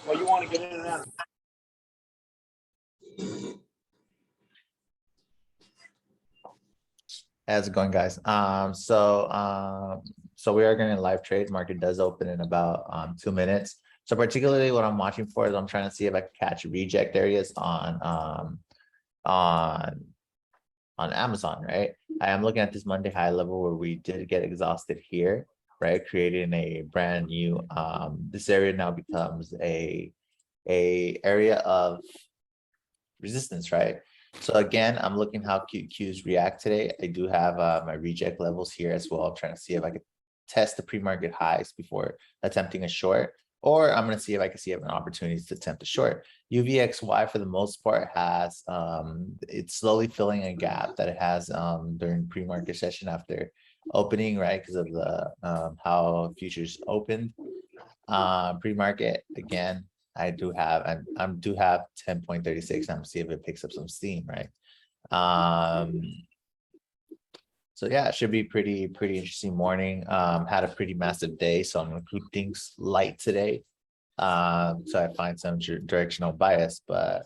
Well, you want to get in and out. How's it going, guys? So we are going to live trade. Market does open in about 2 minutes. So particularly what I'm watching for is I'm trying to see if I can catch reject areas on Amazon, right? I am looking at this Monday high level where we did get exhausted here, right? Creating a brand new this area now becomes a area of resistance, right? So again, I'm looking how QQs react today. I do have my reject levels here as well. I'm trying to see if I could test the pre-market highs before attempting a short, or I'm going to see if I can see if an opportunity to attempt a short. UVXY for the most part has it's slowly filling a gap that it has during pre-market session after opening, right? Because of the how futures opened. Pre-market again. I do have 10.36. I'm see if it picks up some steam, right? So yeah, it should be pretty interesting morning. Had a pretty massive day, so I'm gonna keep things light today. So I find some directional bias, but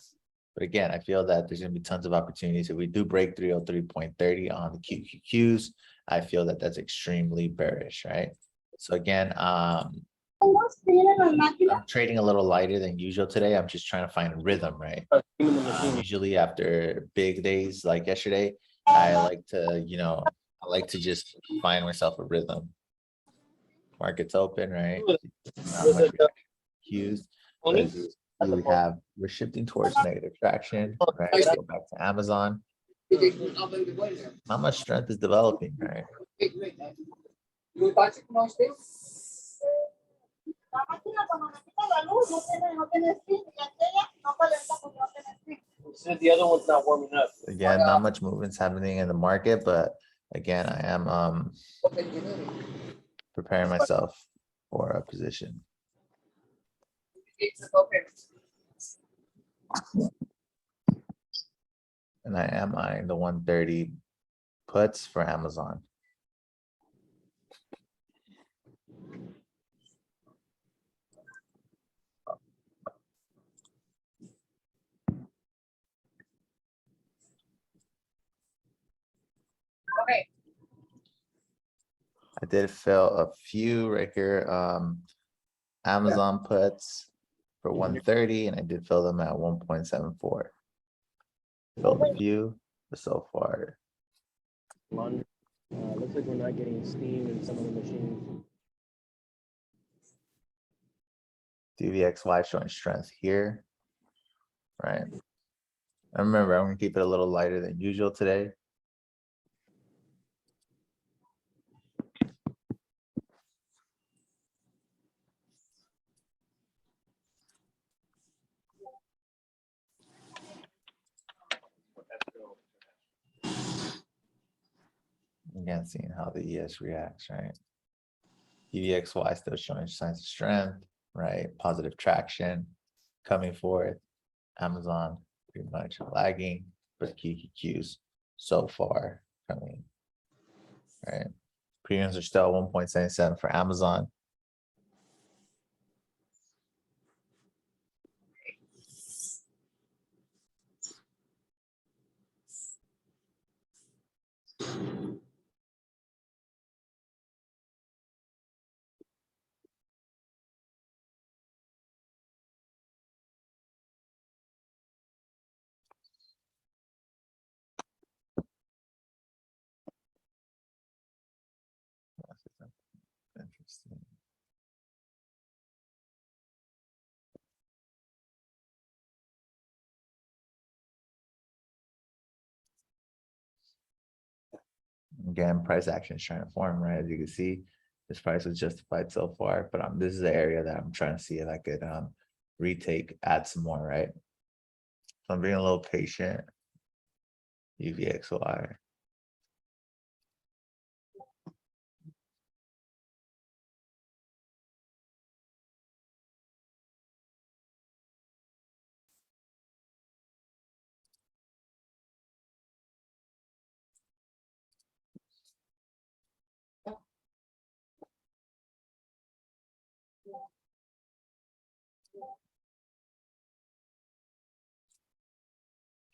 again, I feel that there's gonna be tons of opportunities. If we do break 303.30 on the QQQs, I feel that that's extremely bearish, right? So again, I'm trading a little lighter than usual today. I'm just trying to find rhythm, right? Usually after big days like yesterday, I like to, I like to just find myself a rhythm. Market's open, right? Not much cues. We're shifting towards negative traction, right? Go back to Amazon. Not much strength is developing, right? The other one's not warming up. Again, not much movements happening in the market, but again, I am preparing myself for a position. And I am eyeing the 130 puts for Amazon. Okay. I did fill a few right here, Amazon puts for 130, and I did fill them at 1.74. Filled a few, but so far. Looks like we're not getting steam in some of the machines. DVXY showing strength here, right? I remember I'm gonna keep it a little lighter than usual today. Again, seeing how the ES reacts, right? DVXY still showing signs of strength, right? Positive traction coming forth. Amazon pretty much lagging, but QQQs so far coming, right? Premiums are still 1.77 for Amazon. Interesting. Again, price action is trying to form, right? As you can see, this price was justified so far, but this is the area that I'm trying to see if I could retake, add some more, right? So I'm being a little patient. UVXY.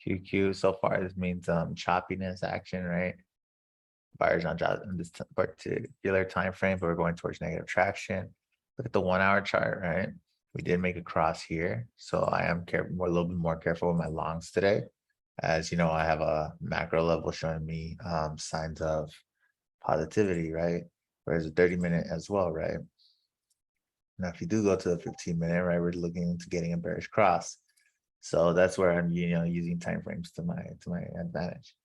QQ so far, this means choppiness action, right? Buyers on job in this particular time frame, but we're going towards negative traction. Look at the 1 hour chart, right? We did make a cross here, so I am a little bit more careful with my longs today. As you know, I have a macro level showing me signs of positivity, right? Whereas a 30-minute as well, right? Now, if you do go to the 15-minute, right, we're looking into getting a bearish cross. So that's where I'm, using timeframes to my advantage.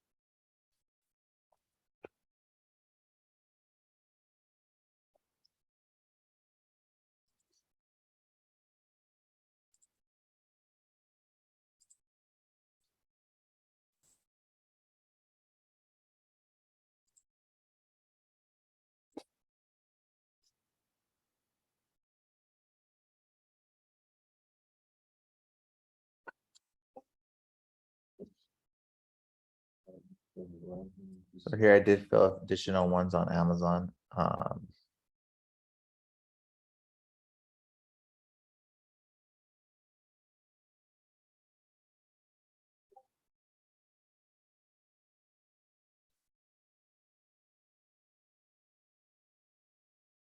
So here I did fill additional ones on Amazon.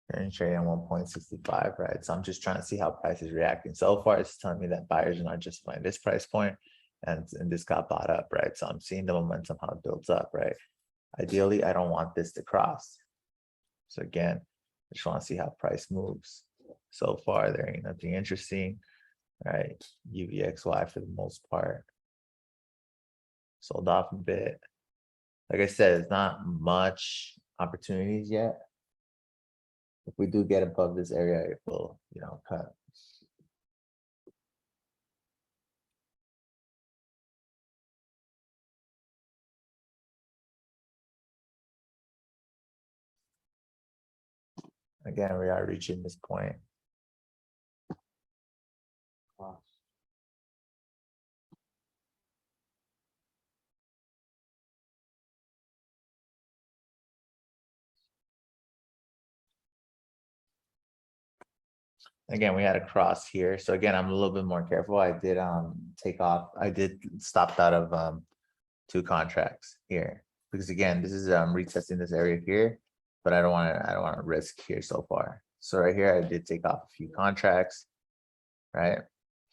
And trading at 1.65, right? So I'm just trying to see how price is reacting. So far, it's telling me that buyers are not justifying this price point, and this got bought up, right? So I'm seeing the momentum how it builds up, right? Ideally, I don't want this to cross. So again, I just want to see how price moves. So far, there ain't nothing interesting, right? UVXY for the most part sold off a bit. Like I said, it's not much opportunities yet. If we do get above this area, it will, cut. Again, we are reaching this point. Again, we had a cross here. So again, I'm a little bit more careful. I did take off. I did stop out of 2 contracts here. Because again, this is retesting this area here, but I don't want to risk here so far. So right here, I did take off a few contracts, right?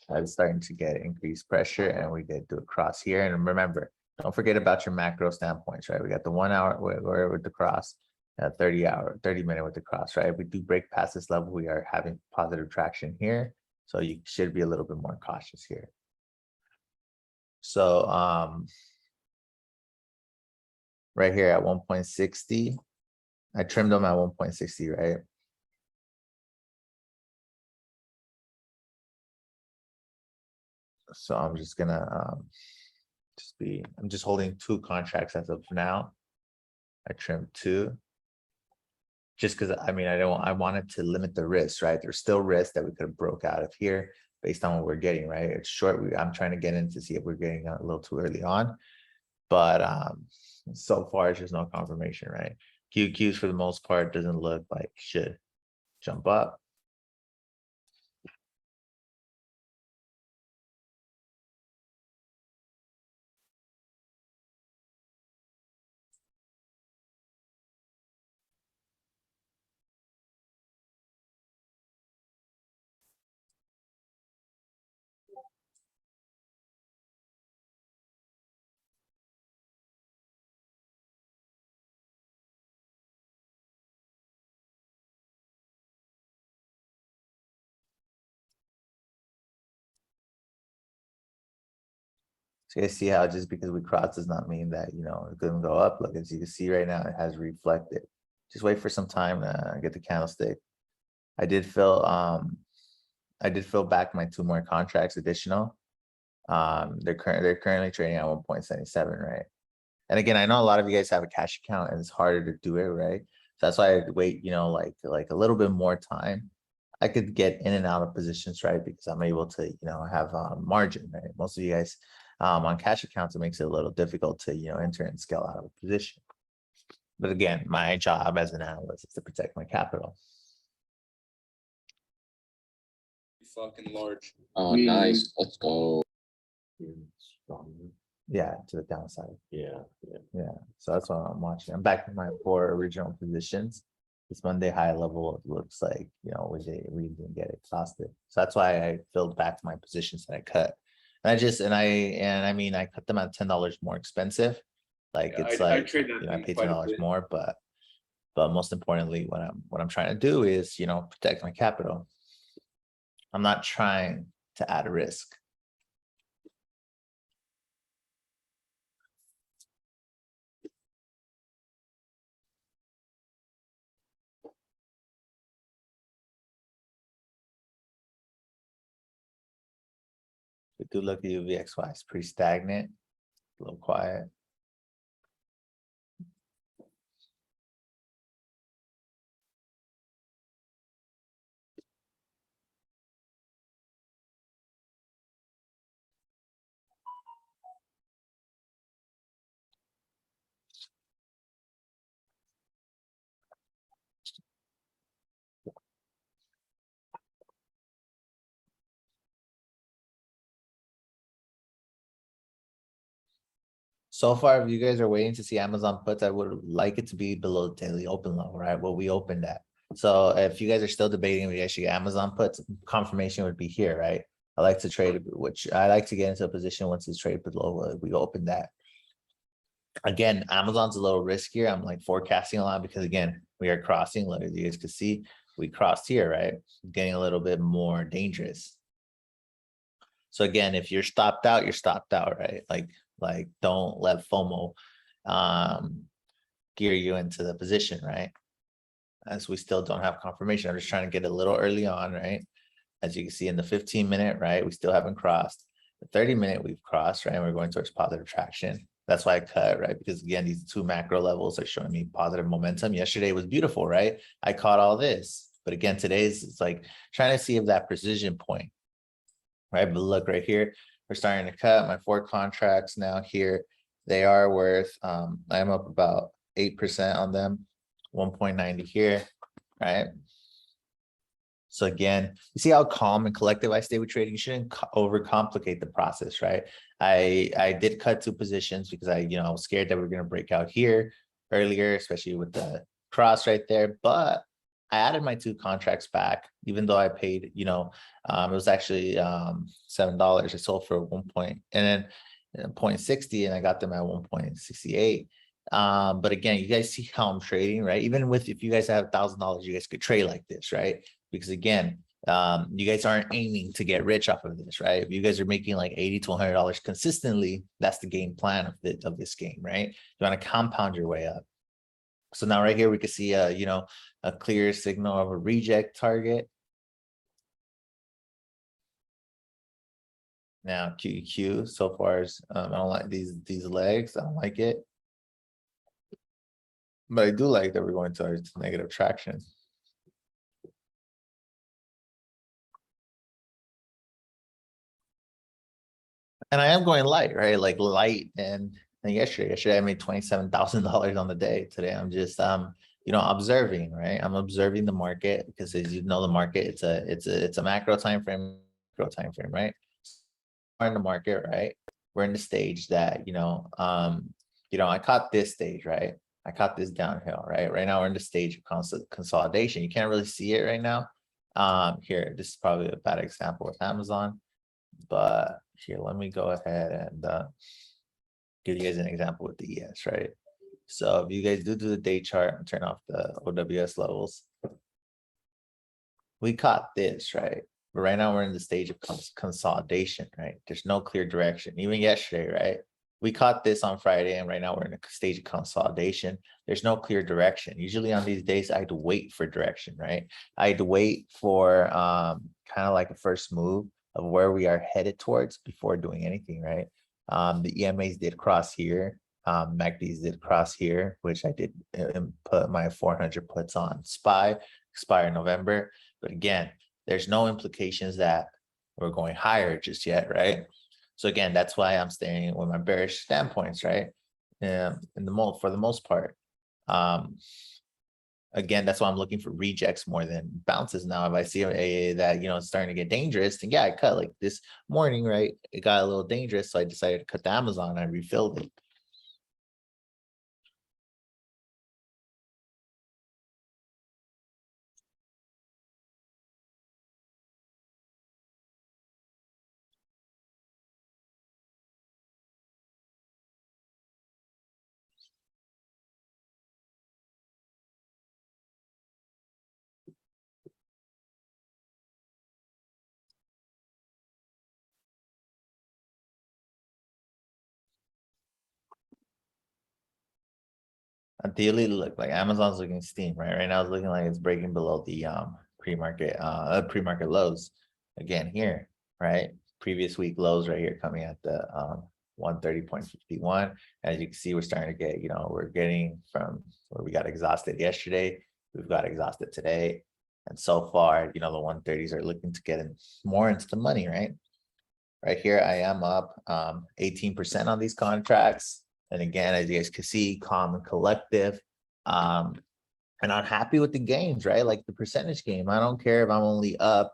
I was starting to get increased pressure, and we did do a cross here. And remember, don't forget about your macro standpoints, right? We got the 1 hour with the cross, 30-minute with the cross, right? If we do break past this level, we are having positive traction here. So you should be a little bit more cautious here. So right here at 1.60, I trimmed them at 1.60, right? So I'm just gonna I'm just holding 2 contracts as of now. I trimmed 2. Just because I wanted to limit the risk, right? There's still risk that we could have broke out of here based on what we're getting, right? It's short. I'm trying to get in to see if we're getting a little too early on, but so far it's just no confirmation, right? QQs for the most part doesn't look like should jump up. So you guys see how just because we crossed does not mean that, it couldn't go up. Look, as you can see right now, it has reflected. Just wait for some time to get the candlestick. I did fill back my 2 more contracts additional. They're currently trading at 1.77, right? And again, I know a lot of you guys have a cash account and it's harder to do it, right? So that's why I wait, like a little bit more time. I could get in and out of positions, right? Because I'm able to, have margin, right? Most of you guys on cash accounts, it makes it a little difficult to, enter and scale out of a position. But again, my job as an analyst is to protect my capital. Fucking large. Oh, nice. Let's go. Yeah, to the downside. Yeah. Yeah, so that's what I'm watching. I'm back to my 4 original positions. This Monday high level, it looks like, we didn't get exhausted. So that's why I filled back my positions that I cut. I mean, I cut them at $10 more expensive. Like Yeah, it's I like, trade that I thing paid quite a $10 bit. more, but most importantly, what I'm trying to do is, protect my capital. I'm not trying to add risk. We do look at UVXY, it's pretty stagnant, a little quiet. So far, if you guys are waiting to see Amazon puts, I would like it to be below the daily open level, right? What we opened at. So if you guys are still debating, we actually get Amazon puts, confirmation would be here, right? I like to trade, which I like to get into a position once it's traded below what we opened that. Again, Amazon's a little riskier. I'm like forecasting a lot because again, we are crossing, like you guys can see, we crossed here, right? Getting a little bit more dangerous. So again, if you're stopped out, you're stopped out, right? Like don't let FOMO gear you into the position, right? As we still don't have confirmation. I'm just trying to get a little early on, right? As you can see in the 15-minute, right? We still haven't crossed. The 30-minute we've crossed, right? And we're going towards positive traction. That's why I cut, right? Because again, these two macro levels are showing me positive momentum. Yesterday was beautiful, right? I caught all this. But again, today's it's like trying to see if that precision point, right? But look right here, we're starting to cut my 4 contracts now here. They are worth, I'm up about 8% on them, 1.90 here, right? So again, you see how calm and collective I stay with trading. You shouldn't overcomplicate the process, right? I did cut 2 positions because I was scared that we are going to break out here earlier, especially with the cross right there. But I added my 2 contracts back, even though I paid, it was actually $7. I sold for 1 point and then 0.60, and I got them at 1.68. But again, you guys see how I'm trading, right? Even with if you guys have $1,000, you guys could trade like this, right? Because again, you guys aren't aiming to get rich off of this, right? If you guys are making like $80 to $100 consistently, that's the game plan of this game, right? You want to compound your way up. So now right here, we can see a clear signal of a reject target. Now QEQ so far is I don't like these legs. I don't like it. But I do like that we're going towards negative traction. And I am going light, right? Like light. And yesterday I made $27,000 on the day. Today I'm just observing, right? I'm observing the market because as you know, the market it's a macro time frame, right? We're in the market, right? We're in the stage that I caught this stage, right? I caught this downhill, right? Right now we're in the stage of consolidation. You can't really see it right now. Here, this is probably a bad example with Amazon, but here, let me go ahead and give you guys an example with the ES, right? So if you guys do the day chart and turn off the OWS levels, we caught this, right? But right now we're in the stage of consolidation, right? There's no clear direction. Even yesterday, right? We caught this on Friday, and right now we're in a stage of consolidation. There's no clear direction. Usually on these days, I'd wait for direction, right? I'd wait for kind of like a first move of where we are headed towards before doing anything, right? The EMAs did cross here. MACDs did cross here, which I did put my 400 puts on SPY, expire in November. But again, there's no implications that we're going higher just yet, right? So again, that's why I'm staying with my bearish standpoints, right? For the most part. Again, that's why I'm looking for rejects more than bounces now. If I see that, it's starting to get dangerous, then yeah, I cut like this morning, right? It got a little dangerous, so I decided to cut the Amazon. I refilled it. Ideally, look like Amazon's looking steam, right? Right now it's looking like it's breaking below the pre-market lows again here, right? Previous week lows right here coming at the 130.51. As you can see, we're starting to get, we're getting from where we got exhausted yesterday, we've got exhausted today. And so far, the 130s are looking to get in more into the money, right? Right here, I am up 18% on these contracts. And again, as you guys can see, calm and collective. And I'm happy with the gains, right? Like the percentage game. I don't care if I'm only up,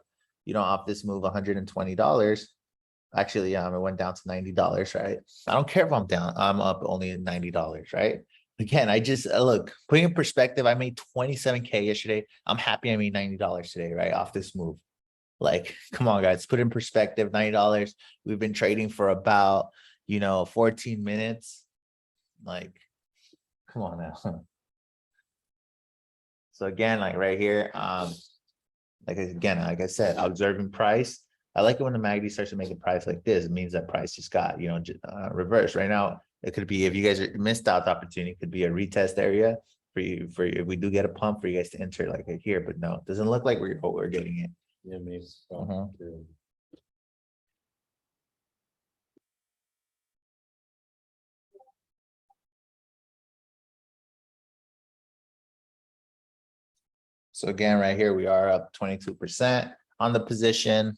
off this move $120. Actually, it went down to $90, right? I don't care if I'm down. I'm up only $90, right? Again, I just look, putting in perspective, I made 27K yesterday. I'm happy I made $90 today, right? Off this move. Like, come on, guys, put in perspective, $90. We've been trading for about, 14 minutes. Like, come on now. So again, like right here, like I said, observing price. I like it when the MAGD starts to make a price like this. It means that price just got, reversed. Right now, it could be, if you guys missed out the opportunity, it could be a retest area for you, if we do get a pump for you guys to enter like here, but no, it doesn't look like we're getting it. Yeah, maybe. So again, right here, we are up 22% on the position.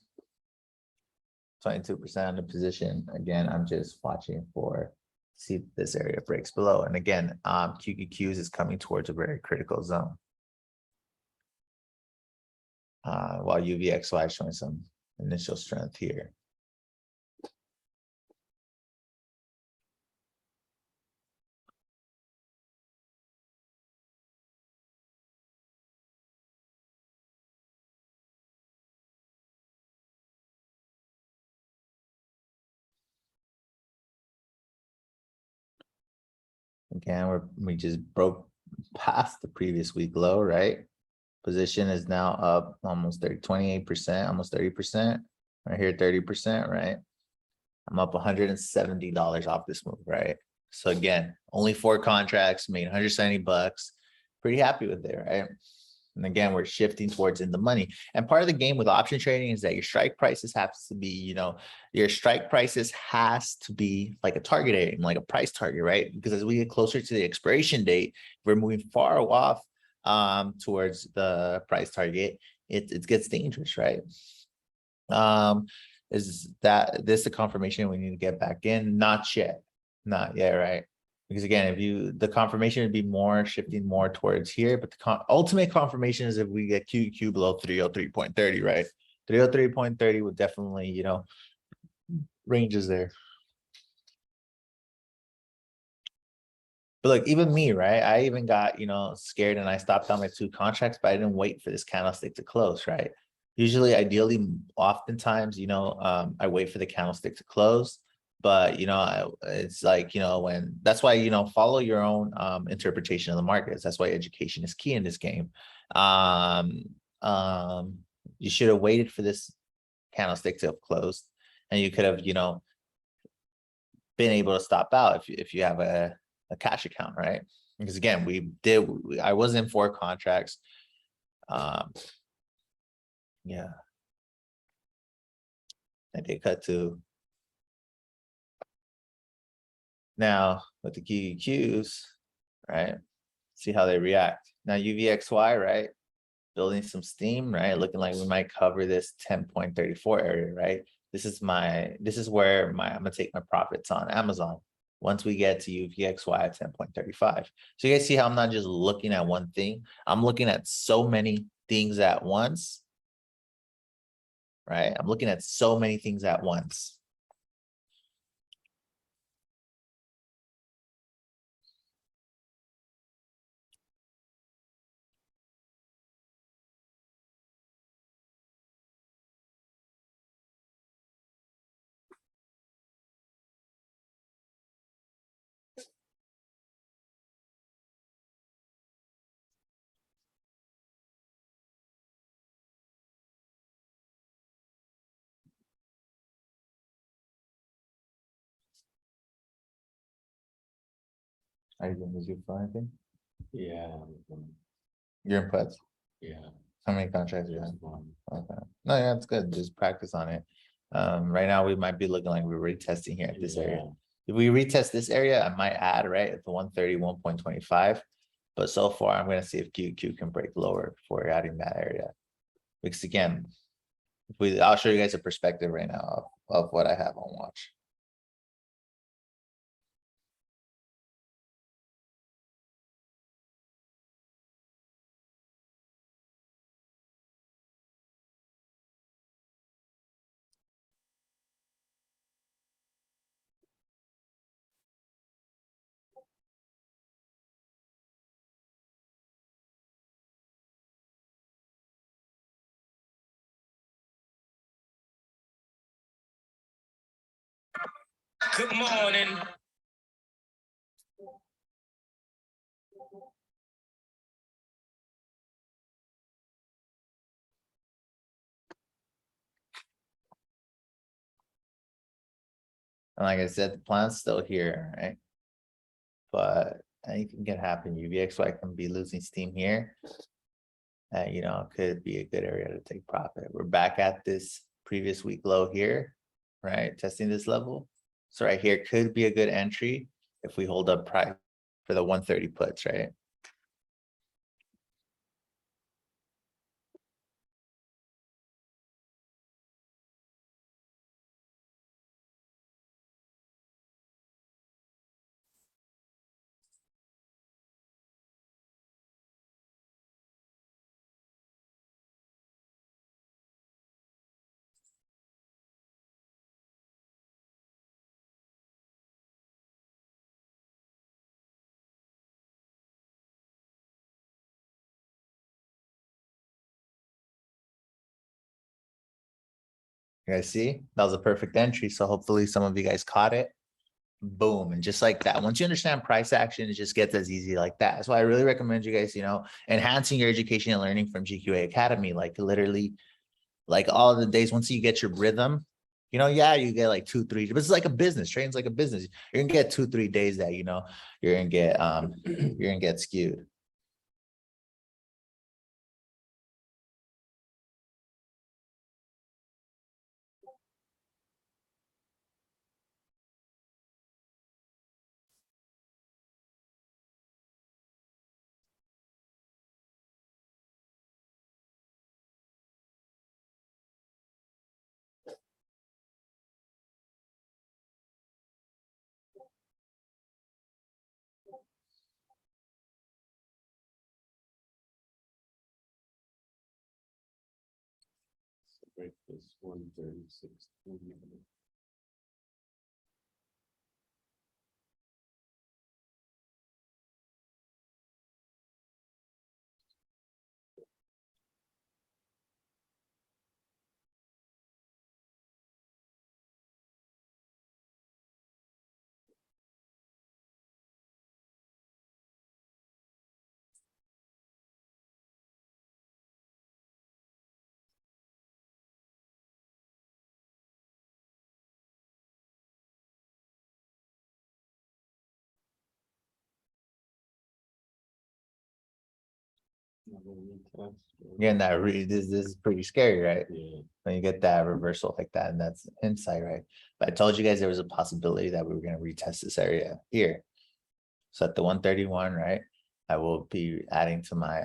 22% on the position. Again, I'm just watching for see if this area breaks below. And again, QQQs is coming towards a very critical zone. While UVXY is showing some initial strength here. Again, we just broke past the previous week low, right? Position is now up almost 28%, almost 30%. Right here, 30%, right? I'm up $170 off this move, right? So again, only 4 contracts, made 170 bucks. Pretty happy with it, right? And again, we're shifting towards in the money. And part of the game with option trading is that your strike prices have to be, your strike prices has to be like a target area, like a price target, right? Because as we get closer to the expiration date, we're moving far off towards the price target. It gets dangerous, right? Is that this a confirmation we need to get back in? Not yet, right? Because again, the confirmation would be more shifting more towards here, but the ultimate confirmation is if we get QQ below 303.30, right? 303.30 would definitely, ranges there. But look, even me, right? I even got, scared and I stopped on my 2 contracts, but I didn't wait for this candlestick to close, right? Usually, ideally, oftentimes, I wait for the candlestick to close. But, it's like, when that's why, follow your own interpretation of the markets. That's why education is key in this game. You should have waited for this candlestick to have closed and you could have, been able to stop out if you have a cash account, right? Because again, I was in 4 contracts. Yeah. I did cut 2. Now with the QQQs, right? See how they react. Now UVXY, right? Building some steam, right? Looking like we might cover this 10.34 area, right? This is where I'm gonna take my profits on Amazon. once we get to UVXY at 10.35. So you guys see how I'm not just looking at one thing, I'm looking at so many things at once. Right? I'm looking at so many things at once. Are you doing this for anything? Yeah. Your inputs? Yeah. How many contracts you have? Okay. No, yeah, it's good. Just practice on it. Right now we might be looking like we're retesting here at this area. If we retest this area, I might add right at the 131.25. But so far, I'm gonna see if QQ can break lower before adding that area. Because again, I'll show you guys a perspective right now of what I have on watch. Good morning. And like I said, the plan's still here, right? But anything can happen. UVXY can be losing steam here. You know, could be a good area to take profit. We're back at this previous week low here, right? Testing this level. So right here could be a good entry if we hold up price for the 130 puts, right? You guys see, that was a perfect entry. So hopefully some of you guys caught it. Boom. And just like that, once you understand price action, it just gets as easy like that. That's why I really recommend you guys, you know, enhancing your education and learning from GQA Academy. Like literally, like all the days, once you get your rhythm, you know, yeah, you get like 2-3, but it's like a business. Training's like a business. You're gonna get 2-3 days that, you know, you're gonna get skewed. Break this 136. Again, this is pretty scary, right? Yeah. When you get that reversal like that, and that's insight, right? But I told you guys there was a possibility that we were gonna retest this area here. So at the 131, right? I will be adding to my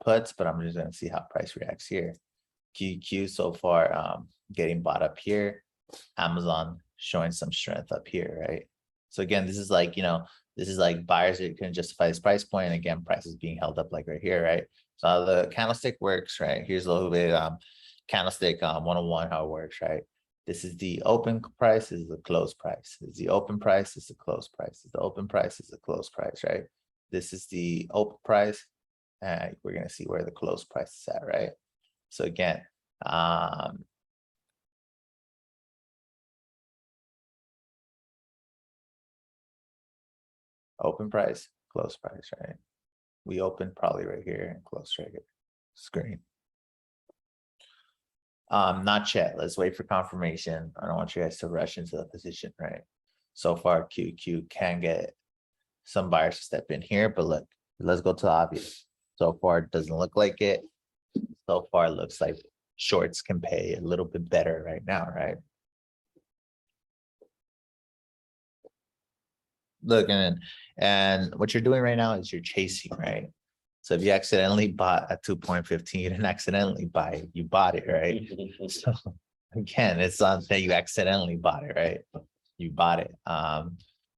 puts, but I'm just gonna see how price reacts here. QQ so far getting bought up here. Amazon showing some strength up here, right? So again, this is like, this is like buyers that can justify this price point. And again, price is being held up like right here, right? So how the candlestick works, right? Here's a little bit candlestick 101, how it works, right? This is the open price, this is the close price. This is the open price, this is the close price. This is the open price, this is the close price, right? This is the open price. And we're gonna see where the close price is at, right? So again, open price, close price, right? We open probably right here and close right here. Screen. Not yet. Let's wait for confirmation. I don't want you guys to rush into the position, right? So far, QQ can get some buyers to step in here, but look, let's go to the obvious. So far, it doesn't look like it. So far, it looks like shorts can pay a little bit better right now, right? Look, and what you're doing right now is you're chasing, right? So if you accidentally bought at 2.15 and accidentally buy it, you bought it, right? So again, it's not that you accidentally bought it, right? You bought it.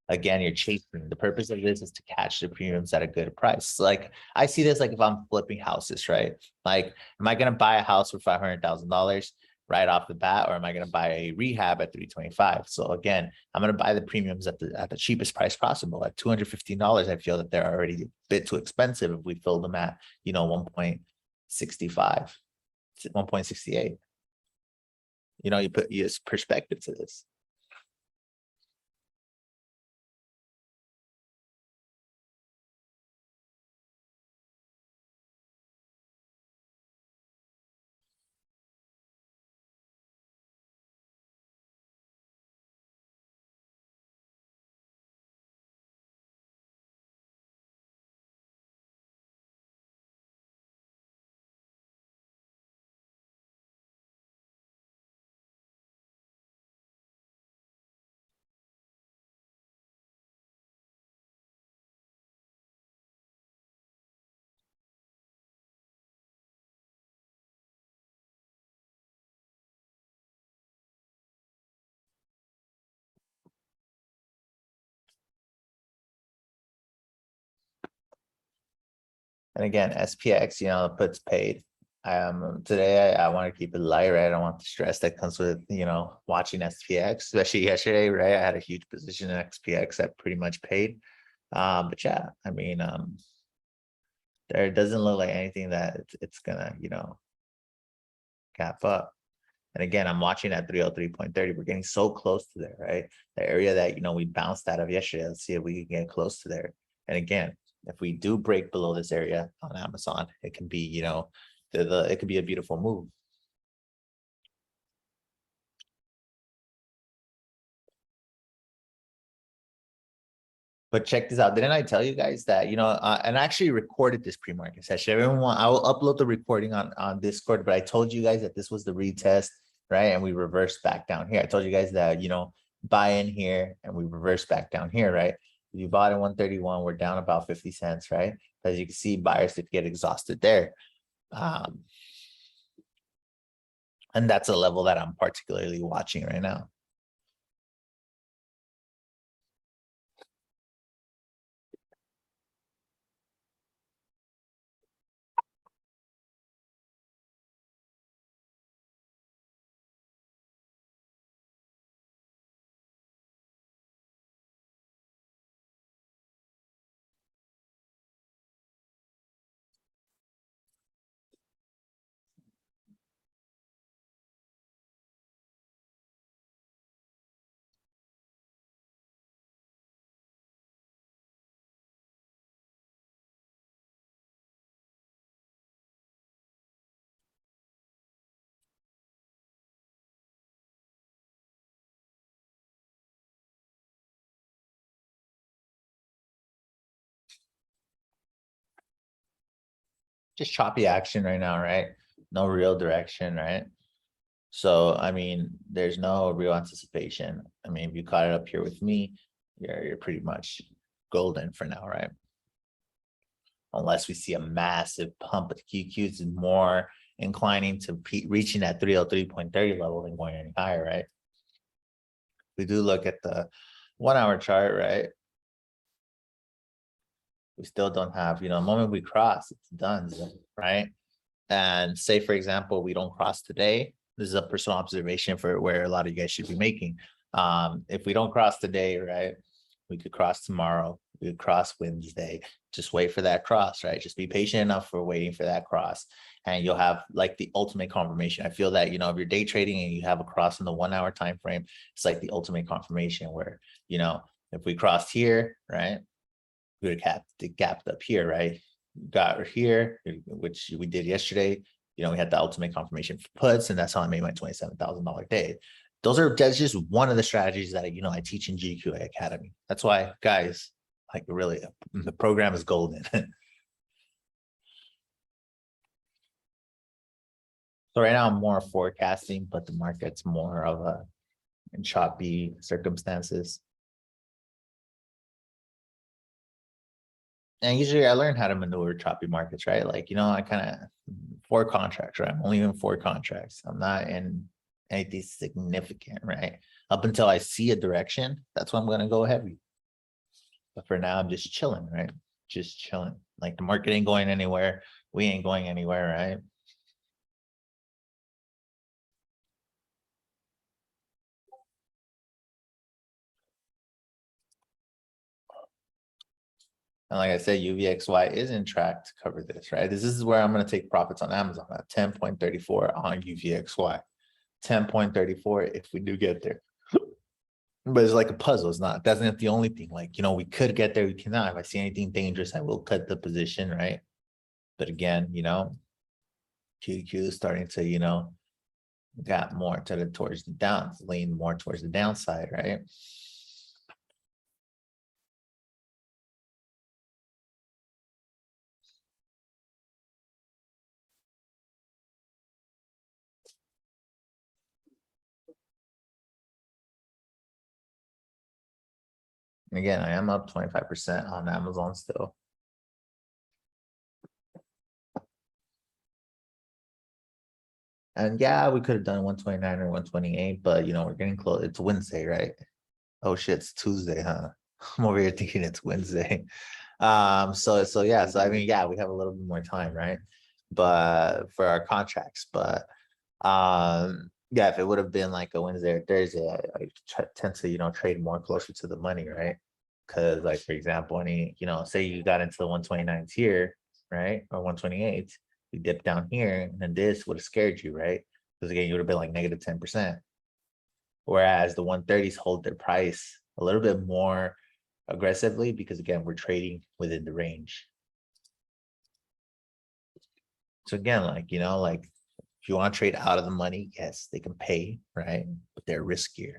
Again, you're chasing. The purpose of this is to catch the premiums at a good price. Like I see this like if I'm flipping houses, right? Like, am I gonna buy a house for $500,000 right off the bat, or am I gonna buy a rehab at 325? So again, I'm gonna buy the premiums at the cheapest price possible. At $215, I feel that they're already a bit too expensive if we fill them at 1.65, 1.68. You put perspective to this. And again, SPX, puts paid. Today I want to keep it light, right? I don't want the stress that comes with, watching SPX, especially yesterday, right? I had a huge position in XPX that pretty much paid. But yeah, I mean, there doesn't look like anything that it's gonna, gap up. And again, I'm watching at 303.30. We're getting so close to there, right? The area that, we bounced out of yesterday. Let's see if we can get close to there. And again, if we do break below this area on Amazon, it can be, it could be a beautiful move. But check this out. Didn't I tell you guys that, and I actually recorded this pre-market session. I will upload the recording on Discord, but I told you guys that this was the retest, right? And we reversed back down here. I told you guys that, buy in here and we reverse back down here, right? You bought in 131, we're down about 50 cents, right? As you can see, buyers did get exhausted there. And that's a level that I'm particularly watching right now. Just choppy action right now, right? No real direction, right? So, I mean, there's no real anticipation. I mean, if you caught it up here with me, you're pretty much golden for now, right? Unless we see a massive pump, but the QQs is more inclining to reaching that 303.30 level than going any higher, right? We do look at the 1 hour chart, right? We still don't have, the moment we cross, it's done, right? And say, for example, we don't cross today. This is a personal observation for where a lot of you guys should be making. If we don't cross today, right? We could cross tomorrow, we could cross Wednesday. Just wait for that cross, right? Just be patient enough for waiting for that cross. And you'll have like the ultimate confirmation. I feel that, if you're day trading and you have a cross in the 1 hour time frame, it's like the ultimate confirmation where, if we crossed here, right? We would have gapped up here, right? Got here, which we did yesterday. We had the ultimate confirmation for puts, and that's how I made my $27,000 day. That's just one of the strategies that I teach in GQA Academy. That's why, guys, like really, the program is golden. So right now I'm more forecasting, but the market's more of a in choppy circumstances. And usually I learn how to maneuver choppy markets, right? Like, I kind of 4 contracts, right? I'm only in 4 contracts. I'm not in anything significant, right? Up until I see a direction, that's when I'm going to go heavy. But for now, I'm just chilling, right? Just chilling. Like the market ain't going anywhere. We ain't going anywhere, right? And like I said, UVXY is in track to cover this, right? This is where I'm going to take profits on Amazon at 10.34 on UVXY. 10.34 if we do get there. But it's like a puzzle. That's not the only thing. Like, we could get there, we cannot. If I see anything dangerous, I will cut the position, right? But again, QQ is starting to, got more towards the down, lean more towards the downside, right? And again, I am up 25% on Amazon still. And yeah, we could have done 129 or 128, but we're getting close. It's Wednesday, right? Oh shit, it's Tuesday, huh? I'm over here thinking it's Wednesday. So yeah, so I mean, yeah, we have a little bit more time, right? But for our contracts, but yeah, if it would have been like a Wednesday or Thursday, I tend to trade more closer to the money, right? Because like for example, say you got into the 129s here, right, or 128, you dip down here, and then this would have scared you, right? Because again, you would have been like negative 10%. Whereas the 130s hold their price a little bit more aggressively because again, we're trading within the range. So again, like, if you want to trade out of the money, yes, they can pay, right? But they're riskier.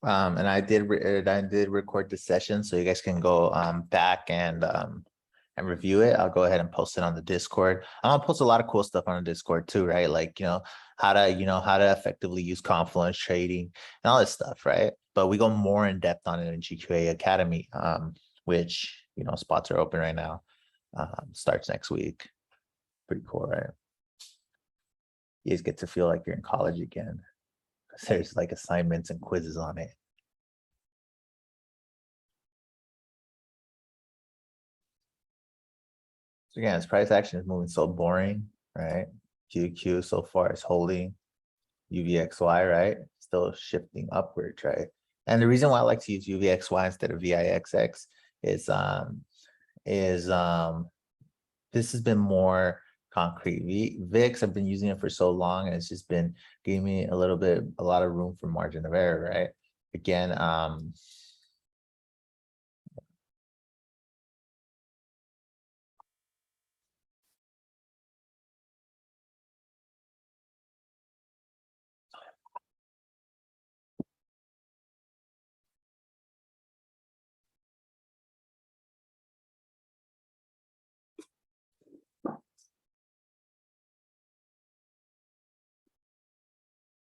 And I did record the session, so you guys can go back and review it. I'll go ahead and post it on the Discord. I'm gonna post a lot of cool stuff on the Discord too, right? Like how to effectively use confluence trading and all this stuff, right? But we go more in depth on it in GQA Academy, which spots are open right now. Starts next week. Pretty cool, right? You guys get to feel like you're in college again. There's like assignments and quizzes on it. So again, this price action is moving so boring, right? QQ so far is holding UVXY, right? Still shifting upwards, right? And the reason why I like to use UVXY instead of VIXX is this has been more concrete. VIX, I've been using it for so long, and it's just been giving me a lot of room for margin of error, right? Again,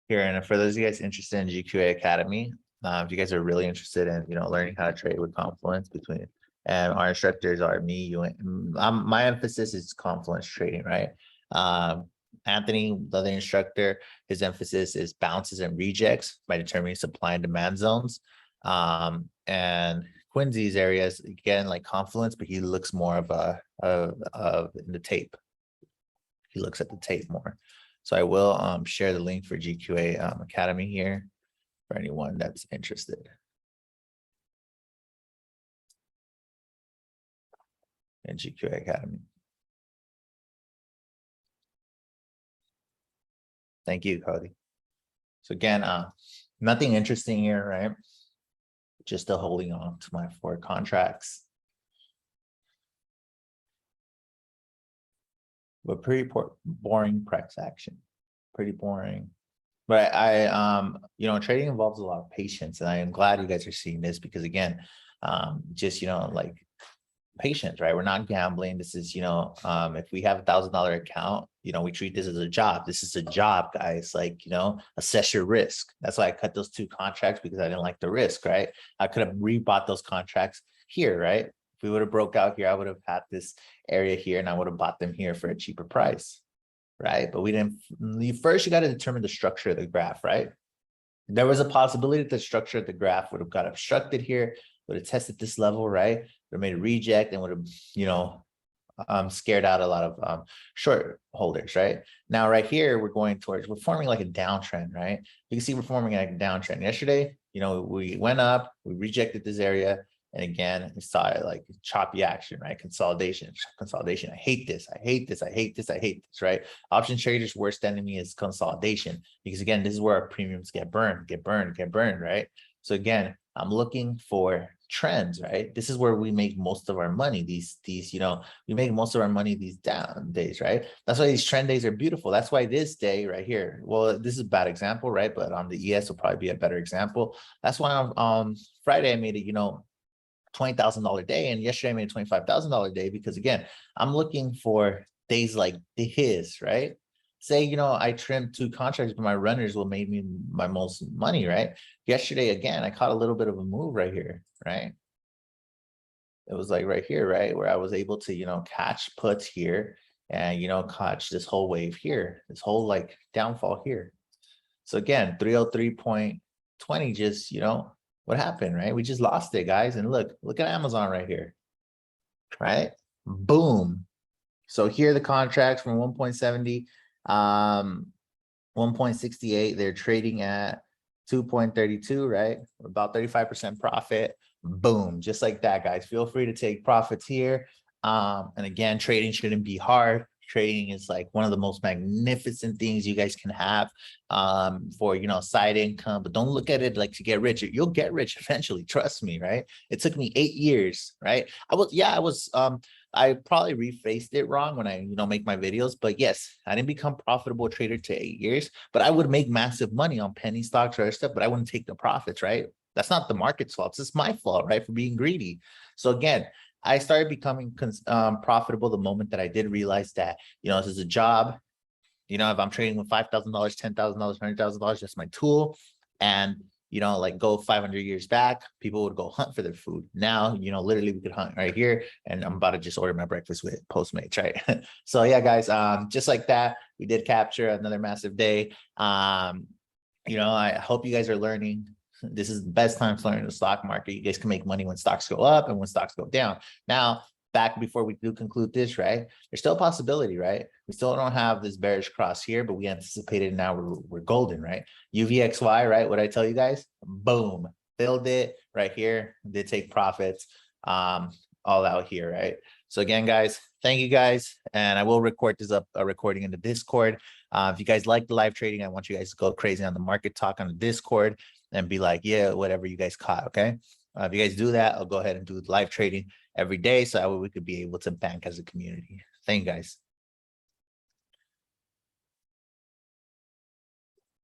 here. And for those of you guys interested in GQA Academy, if you guys are really interested in, learning how to trade with Confluence and our instructors are me, you, and my emphasis is Confluence trading, right? Anthony, the other instructor, his emphasis is bounces and rejects by determining supply and demand zones. And Quincy's areas, again, like Confluence, but he looks more of in the tape. He looks at the tape more. So I will share the link for GQA Academy here for anyone that's interested. In GQA Academy. Thank you, Cody. So again, nothing interesting here, right? Just still holding on to my 4 contracts. But pretty boring price action. Pretty boring. But trading involves a lot of patience, and I am glad you guys are seeing this because again, just like patience, right? We're not gambling. This is, if we have $1,000 account, we treat this as a job. This is a job, guys. Like, assess your risk. That's why I cut those 2 contracts because I didn't like the risk, right? I could have rebought those contracts here, right? If we would have broke out here, I would have had this area here and I would have bought them here for a cheaper price, right? But we didn't. First, you got to determine the structure of the graph, right? There was a possibility that the structure of the graph would have got obstructed here, would have tested this level, right? Would have made a reject and would have, scared out a lot of short holders, right? Now, right here, we're forming like a downtrend, right? You can see we're forming like a downtrend. Yesterday, we went up, we rejected this area. And again, we saw it like choppy action, right? Consolidation. I hate this. I hate this. I hate this. I hate this, right? Option traders' worst enemy is consolidation. Because again, this is where our premiums get burned, right? So again, I'm looking for trends, right? This is where we make most of our money. We make most of our money these down days, right? That's why these trend days are beautiful. That's why this day right here, well, this is a bad example, right? But on the ES will probably be a better example. That's why on Friday I made it, $20,000 day, and yesterday I made a $25,000 day because again, I'm looking for days like his, right? Say, I trimmed 2 contracts, but my runners will make me my most money, right? Yesterday, again, I caught a little bit of a move right here, right? It was like right here, right? Where I was able to, catch puts here and, catch this whole wave here, this whole like downfall here. So again, 303.20 just, what happened, right? We just lost it, guys. And look at Amazon right here, right? Boom. So here are the contracts from 1.70, 1.68. They're trading at 2.32, right? About 35% profit. Boom. Just like that, guys. Feel free to take profits here. And again, trading shouldn't be hard. Trading is like one of the most magnificent things you guys can have for side income, but don't look at it like to get rich. You'll get rich eventually, trust me, right? It took me 8 years, right? I probably rephrased it wrong when I make my videos, but yes, I didn't become profitable trader to 8 years, but I would make massive money on penny stocks or other stuff, but I wouldn't take the profits, right? That's not the market's fault. It's my fault, right? For being greedy. So again, I started becoming profitable the moment that I did realize that, this is a job. If I'm trading with $5,000, $10,000, $100,000, that's my tool. And, like go 500 years back, people would go hunt for their food. Now, literally we could hunt right here and I'm about to just order my breakfast with Postmates, right? So yeah, guys, just like that, we did capture another massive day. I hope you guys are learning. This is the best time to learn the stock market. You guys can make money when stocks go up and when stocks go down. Now, back before we do conclude this, right? There's still a possibility, right? We still don't have this bearish cross here, but we anticipated now we're golden, right? UVXY, right? What I tell you guys? Boom. Filled it right here. Did take profits all out here, right? So again, guys, thank you guys. And I will record this up, a recording in the Discord. If you guys like the live trading, I want you guys to go crazy on the market talk on the Discord and be like, yeah, whatever you guys caught, okay? If you guys do that, I'll go ahead and do live trading every day so that way we could be able to bank as a community. Thank you, guys.